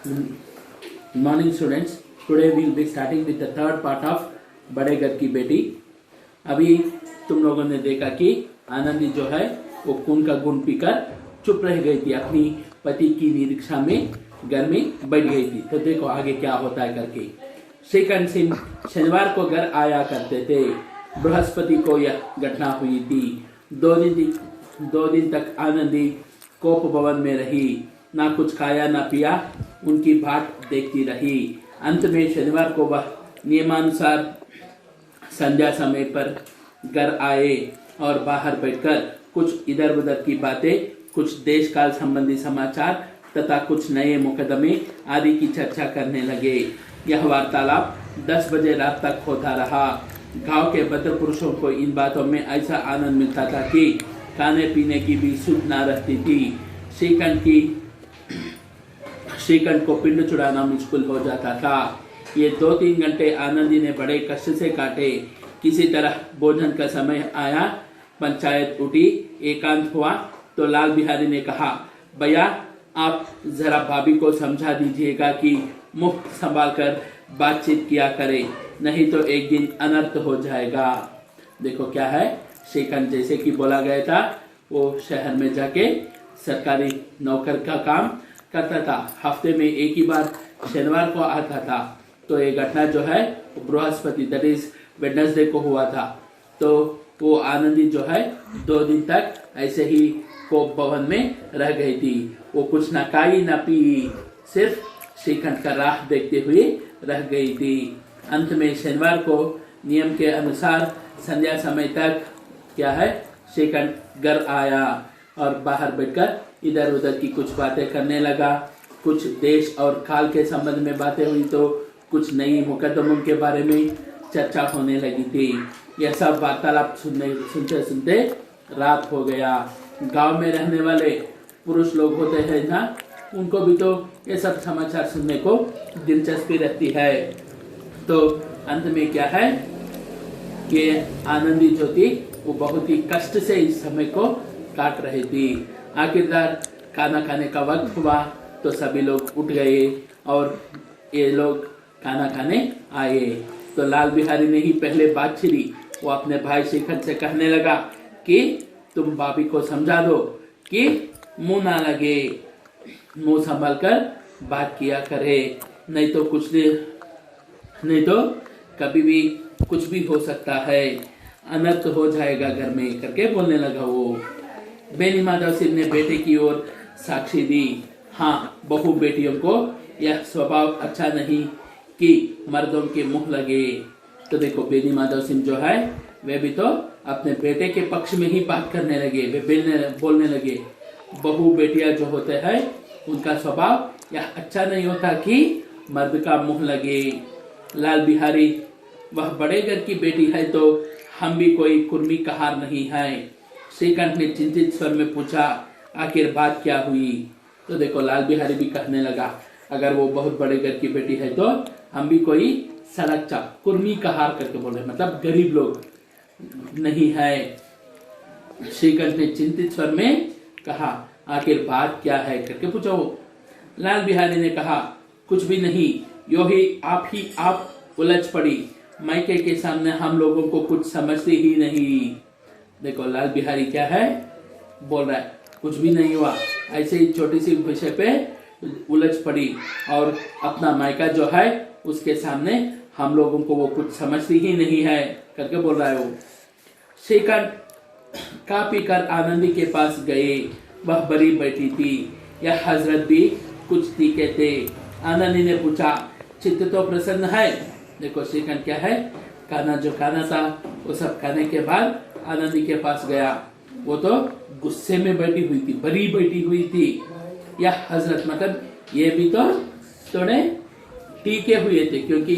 Good morning, students. Today we will be starting with the third part of बड़े घर की बेटी। अभी तुम लोगों ने देखा कि आनंदी जो है वो खून का गुण पीकर चुप रह गई थी, अपनी पति की निरीक्षा में घर में बैठ गई थी। तो देखो आगे क्या होता है करके। श्रीकांत सिंह शनिवार को घर आया करते थे। बृहस्पति को यह घटना हुई थी। 2 दिन तक आनंदी कोप भवन में रही, ना कुछ खाया ना पिया, उनकी बाट देखती रही। अंत में शनिवार को वह नियमानुसार संध्या समय पर घर आए और बाहर बैठकर कुछ इधर उधर की बातें, कुछ देश काल संबंधी समाचार तथा कुछ नए मुकदमे आदि की चर्चा करने लगे। यह वार्तालाप 10 बजे रात तक होता रहा। गांव के भद्र पुरुषों को इन बातों में ऐसा आनंद मिलता था कि खाने पीने की भी सुध न रहती थी। श्रीकांत को पिंड चुराना मुश्किल हो जाता था। ये 2-3 घंटे आनंदी ने बड़े कष्ट से काटे। किसी तरह भोजन का समय आया, पंचायत उठी, एकांत हुआ तो लाल बिहारी ने कहा, भैया आप जरा भाभी को समझा दीजिएगा कि मुख संभाल कर बातचीत किया करे, नहीं तो एक दिन अनर्थ हो जाएगा। देखो क्या है, श्रीकांत जैसे कि बोला गया था वो शहर में जाके सरकारी नौकर का काम करता था। हफ्ते में एक ही बार शनिवार को आता था। तो ये घटना जो है बृहस्पति दैट इज वेडनेसडे को हुआ था। तो वो आनंदी जो है 2 दिन तक ऐसे ही कोप भवन में रह गई थी। वो कुछ ना खाई ना पी, सिर्फ श्रीकांत का राह देखते हुए रह गई थी। अंत में शनिवार को नियम के अनुसार संध्या समय तक क्या है, श्रीकांत घर आया और बाहर बैठकर इधर उधर की कुछ बातें करने लगा। कुछ देश और काल के संबंध में बातें हुई तो कुछ नई मुकदमों के बारे में चर्चा होने लगी थी। यह सब वार्तालाप सुनते सुनते रात हो गया। गांव में रहने वाले पुरुष लोग होते हैं ना, उनको भी तो ये सब समाचार सुनने को दिलचस्पी रहती है। तो अंत में क्या है कि आनंदी जो थी वो बहुत ही कष्ट से इस समय को काट रही थी। आखिरकार खाना खाने का वक्त हुआ तो सभी लोग उठ गए और ये लोग खाना खाने आए। तो लाल बिहारी ने ही पहले बात छिड़ी। वो अपने भाई श्रीकांत से कहने लगा कि तुम भाभी को समझा दो कि मुंह ना लगे, मुंह संभाल कर बात किया करे, नहीं तो कभी भी कुछ भी हो सकता है, अनर्थ हो जाएगा घर में करके बोलने लगा वो। बेनी माधव सिंह ने बेटे की ओर साक्षी दी। हाँ, बहु बेटियों को यह स्वभाव अच्छा नहीं कि मर्दों के मुंह लगे। तो देखो बेनी माधव सिंह जो है वे भी तो अपने बेटे के पक्ष में ही बात करने लगे। वे बोलने लगे, बहु बेटियां जो होते हैं उनका स्वभाव यह अच्छा नहीं होता कि मर्द का मुंह लगे। लाल बिहारी, वह बड़े घर की बेटी है तो हम भी कोई कुर्मी कहार नहीं है। श्रीकांत ने चिंतित स्वर में पूछा, आखिर बात क्या हुई? तो देखो लाल बिहारी भी कहने लगा, अगर वो बहुत बड़े घर की बेटी है तो हम भी कोई सड़क चाप कुर्मी कहार करके बोल रहे, मतलब गरीब लोग नहीं है। श्रीकांत ने चिंतित स्वर में कहा, आखिर बात क्या है करके पूछा वो। लाल बिहारी ने कहा, कुछ भी नहीं, यो ही आप उलझ पड़ी। मायके के सामने हम लोगों को कुछ समझते ही नहीं। देखो लाल बिहारी क्या है बोल रहा है, कुछ भी नहीं हुआ, ऐसे ही छोटी सी विषय पे उलझ पड़ी और अपना मायका जो है उसके सामने हम लोगों को वो कुछ समझती ही नहीं है करके बोल रहा है वो। श्रीकांत खा पी कर आनंदी के पास गए। वह बड़ी बैठी थी। यह हजरत भी कुछ तीखे थे। आनंदी ने पूछा, चित्त तो प्रसन्न है? देखो श्रीकांत क्या है, खाना जो खाना था वो सब खाने के बाद आनंदी के पास गया। वो तो गुस्से में बैठी हुई थी, बड़ी बैठी हुई थी। यह हजरत मतलब ये भी तो थोड़े टीके हुए थे क्योंकि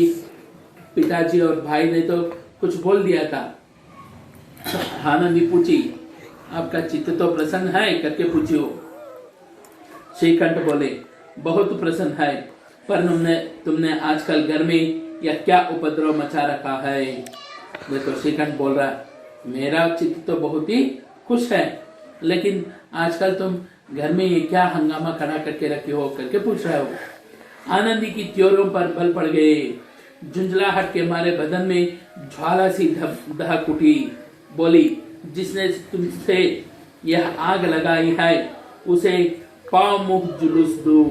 पिताजी और भाई ने तो कुछ बोल दिया था। आनंदी पूछी, आपका चित्त तो प्रसन्न है करके पूछी हो। श्रीकांत बोले, बहुत प्रसन्न है, पर तुमने आजकल घर में यह क्या उपद्रव मचा रखा है? देखो श्रीकांत बोल रहा है, मेरा चित्त तो बहुत ही खुश है, लेकिन आजकल तुम घर में ये क्या हंगामा खड़ा करके रखे हो करके पूछ रहे हो। आनंदी की त्योरों पर बल पड़ गए। झुंझलाहट के मारे बदन में ज्वाला सी दहक उठी। बोली, जिसने तुमसे यह आग लगाई है उसे पांव मुंह जुलूस दो।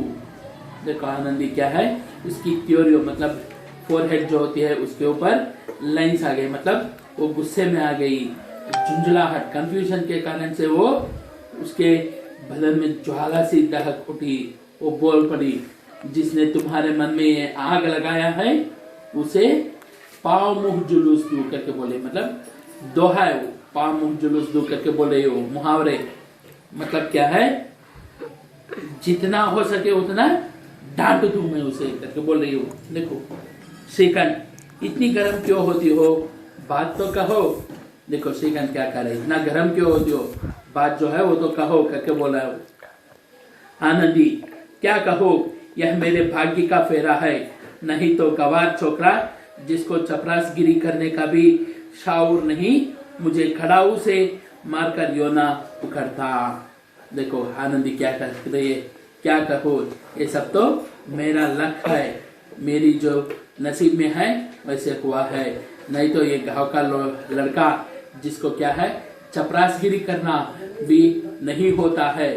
देखो आनंदी क्या है, उसकी त्योरी मतलब फोरहेड जो होती है उसके ऊपर लाइंस आ गई, मतलब वो गुस्से में आ गई। झुंझलाहट कंफ्यूजन के कारण से वो उसके बदन में ज्वाला सी दहक उठी। वो बोल पड़ी, जिसने तुम्हारे मन में ये आग लगाया है उसे पाव मुंह जुलूस दो करके बोले, मतलब दोहा है वो, पाव मुंह जुलूस दो करके बोले। वो मुहावरे मतलब क्या है, जितना हो सके उतना डांट दूं मैं उसे करके बोल रही हूँ। देखो श्रीकांत, इतनी गर्म क्यों होती हो, बात तो कहो। देखो श्रीकांत क्या कर रहे, इतना गर्म क्यों होती हो, बात जो है वो तो कहो करके बोला है। आनंदी, क्या कहो, यह मेरे भाग्य का फेरा है, नहीं तो गवार छोकरा जिसको चपरासगिरी करने का भी शाऊर नहीं, मुझे खड़ाऊ से मारकर योना उखड़ता। देखो आनंदी क्या कर रही है, क्या कहो, ये सब तो मेरा लक है, मेरी जो नसीब में है वैसे हुआ है, नहीं तो ये गांव का लड़का जिसको क्या है चपरासगिरी करना भी नहीं होता है,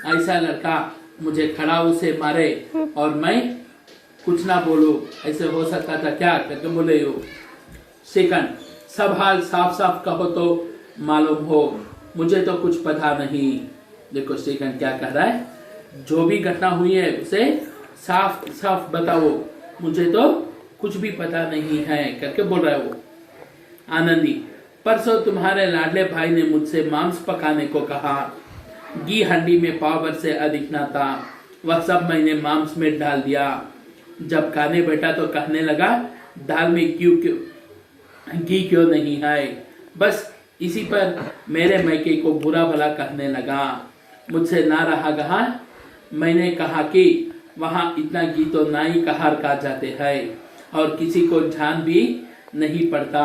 ऐसा लड़का मुझे खड़ाऊ से मारे और मैं कुछ ना बोलूं, ऐसे हो सकता था क्या करके बोले हो। सेकंड, सब हाल साफ साफ कहो तो मालूम हो, मुझे तो कुछ पता नहीं। देखो सेकंड क्या कह रहा है, जो भी घटना हुई है उसे साफ साफ बताओ, मुझे तो कुछ भी पता नहीं है करके बोल रहा है वो। आनंदी, परसों तुम्हारे लाडले भाई ने मुझसे मांस पकाने को कहा, घी हंडी में पाव भर से अधिक ना था, वह सब मैंने मांस में डाल दिया। जब खाने बैठा तो कहने लगा, दाल में घी क्यों नहीं है। बस इसी पर मेरे मैके को बुरा भला कहने लगा, मुझसे ना रहा गहा। मैंने कहा कि वहां इतना घी तो नाई कहार का जाते हैं और किसी को ध्यान भी नहीं पड़ता।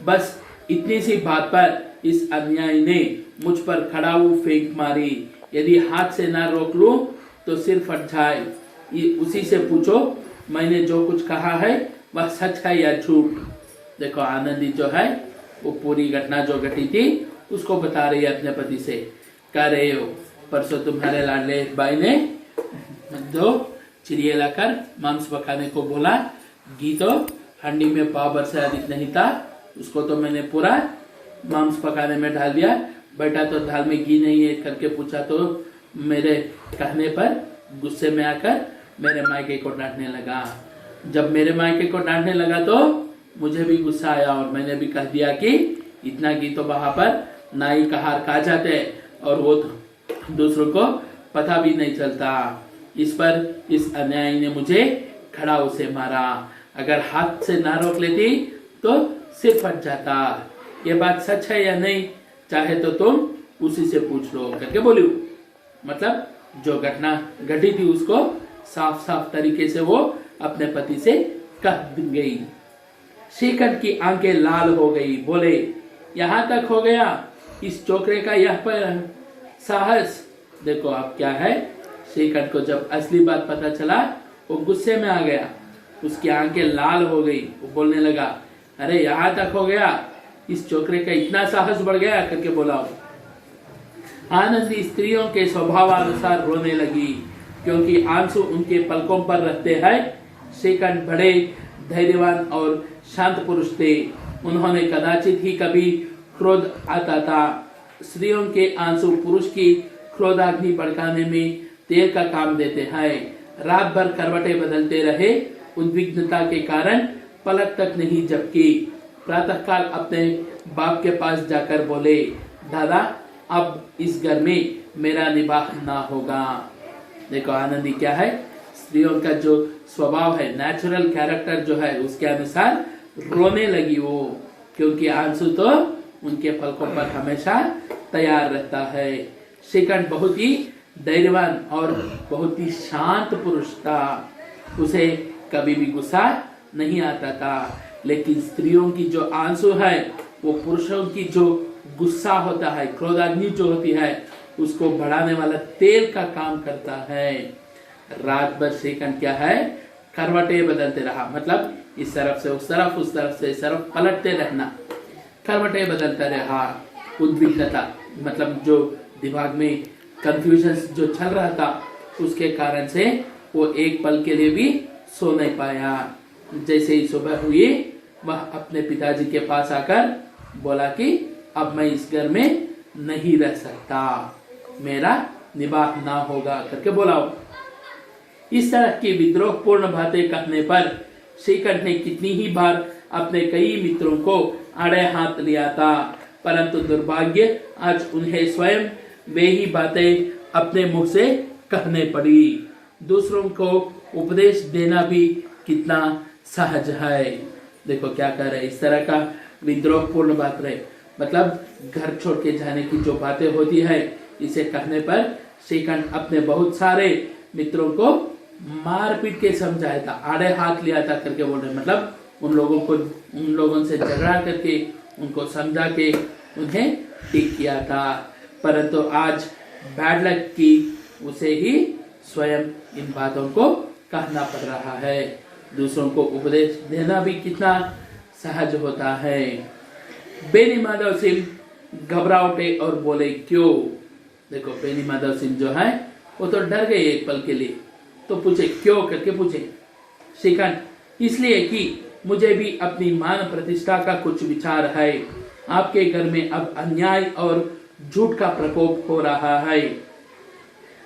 बस इतनी सी बात पर इस अन्यायी ने मुझ पर खड़ाऊ फेंक मारी, यदि हाथ से ना रोक लूं तो सिर फट जाए। उसी से पूछो मैंने जो कुछ कहा है वह सच है या झूठ। देखो आनंदी जो है वो पूरी घटना जो घटी थी उसको बता रही है अपने पति से, कह रहे हो परसों तुम्हारे लाडले भाई ने दो चिड़िया लाकर मांस पकाने को बोला, घी तो हंडी में पाव भर से अधिक नहीं था, उसको तो मैंने पूरा मांस पकाने में डाल दिया। बेटा तो दाल में घी नहीं है करके पूछा तो मेरे कहने पर गुस्से में आकर मेरे मायके को डांटने लगा। जब मेरे मायके को डांटने लगा तो मुझे भी गुस्सा आया और मैंने भी कह दिया कि इतना घी तो वहां पर नाई कहार खा जाते और वो दूसरों को पता भी नहीं चलता। इस पर इस अन्यायी ने मुझे खड़ाऊ से मारा, अगर हाथ से ना रोक लेती तो सिर फट जाता। ये बात सच है या नहीं, चाहे तो तुम उसी से पूछ लो करके बोली। मतलब जो घटना घटी थी उसको साफ साफ तरीके से वो अपने पति से कह गई। श्रीकंठ की आंखें लाल हो गई, बोले यहाँ तक हो गया इस चोकरे का यह पर साहस। देखो अब क्या है, श्रीकंठ को जब असली बात पता चला वो गुस्से में आ गया, उसकी आंखें लाल हो गई। वो बोलने लगा, अरे यहाँ तक हो गया, इस चोकरे का इतना साहस बढ़ गया करके बोला। आनंदी स्त्रियों के स्वभावानुसार रोने लगी क्योंकि आंसू उनके पलकों पर रहते हैं। श्रीकंठ बड़े धैर्यवान और शांत पुरुष थे, उन्होंने कदाचित ही कभी क्रोध आता था। स्त्रियों के आंसू पुरुष की क्रोधाग्नि भड़काने में तेल का काम देते हैं। रात भर करवटें बदलते रहे, उद्विग्नता के कारण पलक तक नहीं झपकी। प्रातःकाल अपने बाप के पास जाकर बोले, दादा अब इस घर में मेरा निवाह ना होगा। देखो आनंदी क्या है, स्त्रियों का जो स्वभाव है, नेचुरल कैरेक्टर जो है उसके अनुसार रोने लगी वो, क्योंकि आंसू तो उनके पलकों पर हमेशा तैयार रहता है। श्रीकंठ बहुत ही धैर्यवान और बहुत ही शांत पुरुष था, उसे कभी भी गुस्सा नहीं आता था। लेकिन स्त्रियों की जो आंसू है वो पुरुषों की जो गुस्सा होता है, क्रोधाग्नि जो होती है, उसको बढ़ाने वाला तेल का काम करता है। रात भर श्रीकांत क्या है, करवटें बदलते रहा, मतलब इस तरफ से उस तरफ, उस तरफ से इस तरफ पलटते रहना, करवटें बदलता रहा। उद्विग्नता मतलब जो दिमाग में कंफ्यूजन जो चल रहा था, उसके कारण से वो एक पल के लिए भी सो नहीं पाया। जैसे ही सुबह हुई, वह अपने पिताजी के पास आकर बोला कि अब मैं इस घर में नहीं रह सकता, मेरा निवाह ना होगा करके बोला। इस तरह की विद्रोहपूर्ण बातें कहने पर श्रीकंठ ने कितनी ही बार अपने कई मित्रों को आड़े हाथ लिया था, परंतु दुर्भाग्य आज उन्हें स्वयं वे ही बातें अपने मुंह से कहने पड़ी। दूसरों को उपदेश देना भी कितना सहज है। देखो क्या कर रहे, इस तरह का विद्रोहपूर्ण बात रहे, मतलब घर छोड़ के जाने की जो बातें होती है, इसे कहने पर श्रीकंठ अपने बहुत सारे मित्रों को मार पीट के समझाया था, आड़े हाथ लिया था करके बोल रहे, मतलब उन लोगों से झगड़ा करके उनको समझा के उन्हें ठीक किया था। परंतु आज बैड लक की उसे ही स्वयं इन बातों को कहना पड़ रहा है। दूसरों को उपदेश देना भी कितना सहज होता है। बेनी माधव सिंह घबरा उठे और बोले क्यों। देखो बेनी माधव सिंह जो है वो तो डर गए एक पल के लिए, तो पूछे क्यों करके पूछे। श्रीकांत इसलिए कि मुझे भी अपनी मान प्रतिष्ठा का कुछ विचार है। आपके घर में अब अन्याय और झूठ का प्रकोप हो रहा है।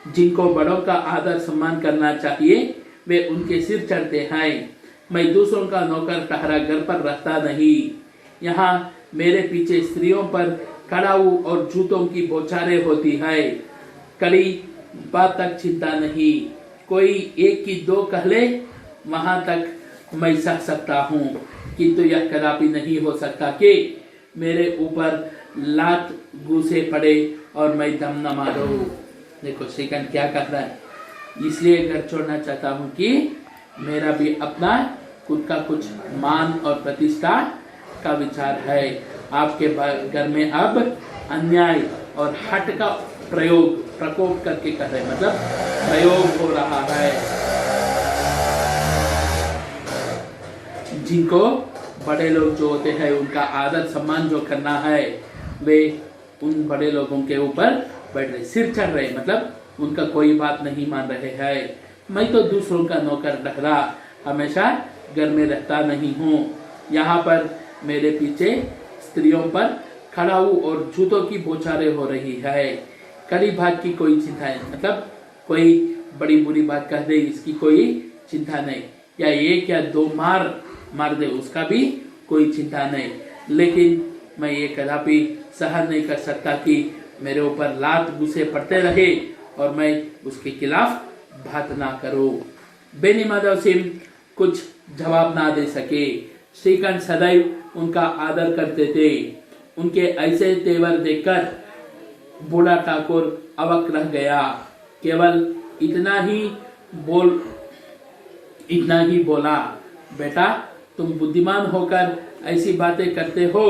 जिनको बड़ों का आदर सम्मान करना चाहिए वे उनके सिर चढ़ते हैं। मैं दूसरों का नौकर ठहरा घर पर रहता नहीं। यहाँ मेरे पीछे स्त्रियों पर कड़ाऊ और जूतों की बौछारें होती है। कड़ी बात तक चिंता नहीं, कोई एक की दो कह ले वहां तक मैं सह सकता हूँ, किंतु यह कदापि नहीं हो सकता कि मेरे ऊपर लात घूसे पड़े और मैं दम न मारूं। देखो श्रीकांत क्या कह रहा है, इसलिए घर छोड़ना चाहता हूँ कि मेरा भी अपना खुद का कुछ मान और प्रतिष्ठा का विचार है। आपके घर में अब अन्याय और हट का प्रकोप करके कर रहे, मतलब प्रयोग हो रहा है। जिनको बड़े लोग जो होते हैं उनका आदर सम्मान जो करना है, वे उन बड़े लोगों के ऊपर बैठ रहे, सिर चढ़ रहे, मतलब उनका कोई बात नहीं मान रहे हैं। मैं तो दूसरों का नौकर ठहरा हमेशा घर में रहता नहीं हूँ। यहाँ पर मेरे पीछे स्त्रियों पर खड़ाऊ और जूतों की बौछारें हो रही है। कड़ी बात की कोई चिंता नहीं, मतलब कोई बड़ी बुरी बात कह दे इसकी कोई चिंता नहीं, या एक या दो मार दे उसका भी कोई चिंता नहीं। लेकिन मैं ये कदापि सहन नहीं कर सकता कि मेरे ऊपर लात घूसे पड़ते रहे और मैं उसके खिलाफ बात ना करूं। बेनी माधव सिंह कुछ जवाब ना दे सके। श्रीकांत सदैव उनका आदर करते थे। उनके ऐसे तेवर देखकर बूढ़ा ठाकुर अवक रह गया। केवल इतना ही बोला, बेटा तुम बुद्धिमान होकर ऐसी बातें करते हो।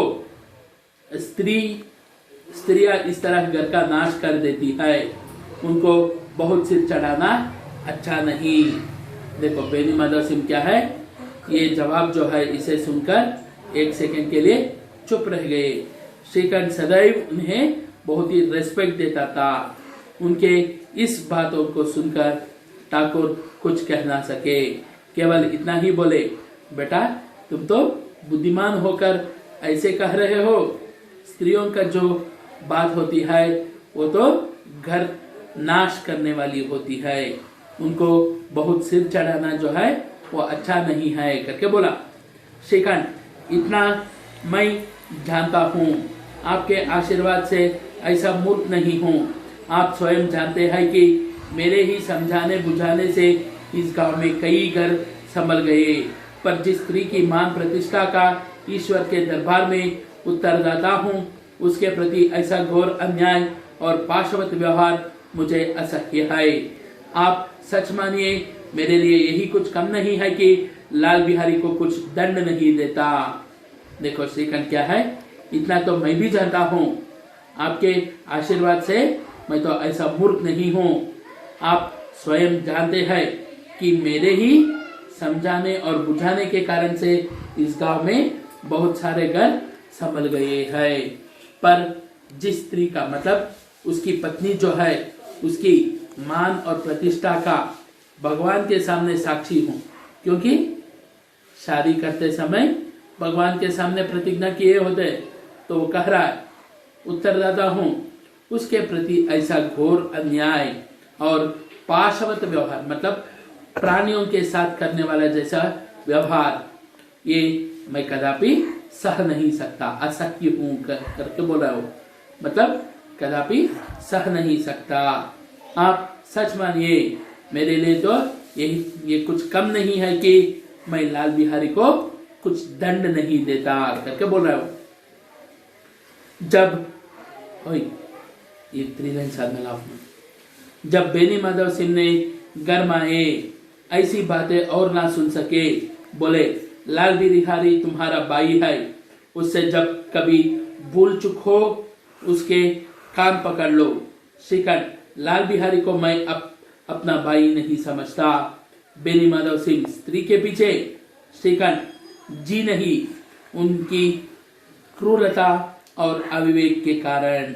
स्त्रियां इस तरह घर का नाश कर देती है, उनको बहुत सिर चढ़ाना अच्छा नहीं। देखो बेनी माधव सिंह क्या है, ये जवाब जो है इसे सुनकर एक सेकंड के लिए चुप रह गए। श्रीकांत सदैव उन्हें बहुत ही रेस्पेक्ट देता था। उनके इस बातों को सुनकर ठाकुर कुछ कह ना सके, केवल इतना ही बोले, बेटा तुम तो बुद्धिमान होकर ऐसे कह रहे हो। स्त्रियों का जो बात होती है वो तो घर नाश करने वाली होती है, उनको बहुत सिर चढ़ाना जो है वो अच्छा नहीं है करके बोला। श्रीकांत इतना मैं जानता हूँ, आपके आशीर्वाद से ऐसा मूर्ख नहीं हूँ। आप स्वयं जानते हैं कि मेरे ही समझाने बुझाने से इस गांव में कई घर संभल गए, पर जिस स्त्री की मान प्रतिष्ठा का ईश्वर के दरबार में उत्तरदाता हूँ, उसके प्रति ऐसा घोर अन्याय और पाशवत व्यवहार मुझे असह्य है। आप सच मानिए, मेरे लिए यही कुछ कम नहीं है कि लाल बिहारी को कुछ दंड नहीं देता। देखो श्रीकांत क्या है, इतना तो मैं भी जानता हूँ, आपके आशीर्वाद से मैं तो ऐसा मूर्ख नहीं हूँ। आप स्वयं जानते हैं कि मेरे ही समझाने और बुझाने के कारण से इस गांव में बहुत सारे घर संभल गए हैं। पर जिस स्त्री का मतलब उसकी पत्नी जो है, उसकी मान और प्रतिष्ठा का भगवान के सामने साक्षी हूं, क्योंकि शादी करते समय भगवान के सामने प्रतिज्ञा किए होते, तो वो कह रहा है उत्तरदाता हूं उसके प्रति ऐसा घोर अन्याय और पाशवत व्यवहार, मतलब प्राणियों के साथ करने वाला जैसा व्यवहार, ये मैं कदापि सह नहीं सकता, असह्य हूं करके बोला हो, मतलब कदापि सह नहीं सकता। आप सच मानिए, मेरे लिए तो ये कुछ कम नहीं है कि मैं लाल बिहारी को कुछ दंड नहीं देता करके बोल रहा हूं। जब ये 3 लाइन साथ में लाभ, जब बेनी माधव सिंह ने गरमाए ऐसी बातें और ना सुन सके, बोले लाल बिहारी तुम्हारा भाई है, उससे जब कभी भूल चुक हो उसके कान पकड़ लो। श्रीकांत, लाल बिहारी को मैं अपना भाई नहीं समझता। बेनी माधव सिंह, स्त्री के पीछे। श्रीकांत, जी नहीं, उनकी क्रूरता और अविवेक के कारण।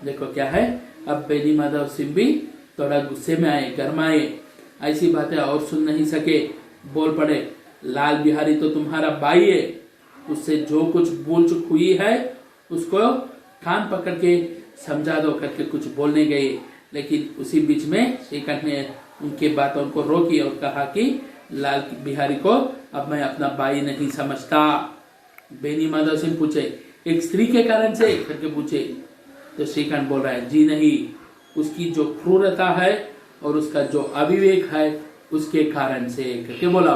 देखो क्या है, अब बेनी माधव सिंह भी थोड़ा गुस्से में आए, गरमाए, ऐसी बातें और सुन नहीं सके, बोल पड़े लाल बिहारी तो तुम्हारा भाई है, उससे जो कुछ भूल चुक हुई है उसको कान पकड़ के समझा दो करके कुछ बोलने गए, लेकिन उसी बीच में श्रीकांत ने उनके बातों को रोकी और कहा कि लाल बिहारी को अब मैं अपना भाई नहीं समझता। बेनी माधव सिंह पूछे एक स्त्री के कारण से करके पूछे, तो श्रीकांत बोल रहा है जी नहीं, उसकी जो क्रूरता है और उसका जो अविवेक है उसके कारण से करके बोला।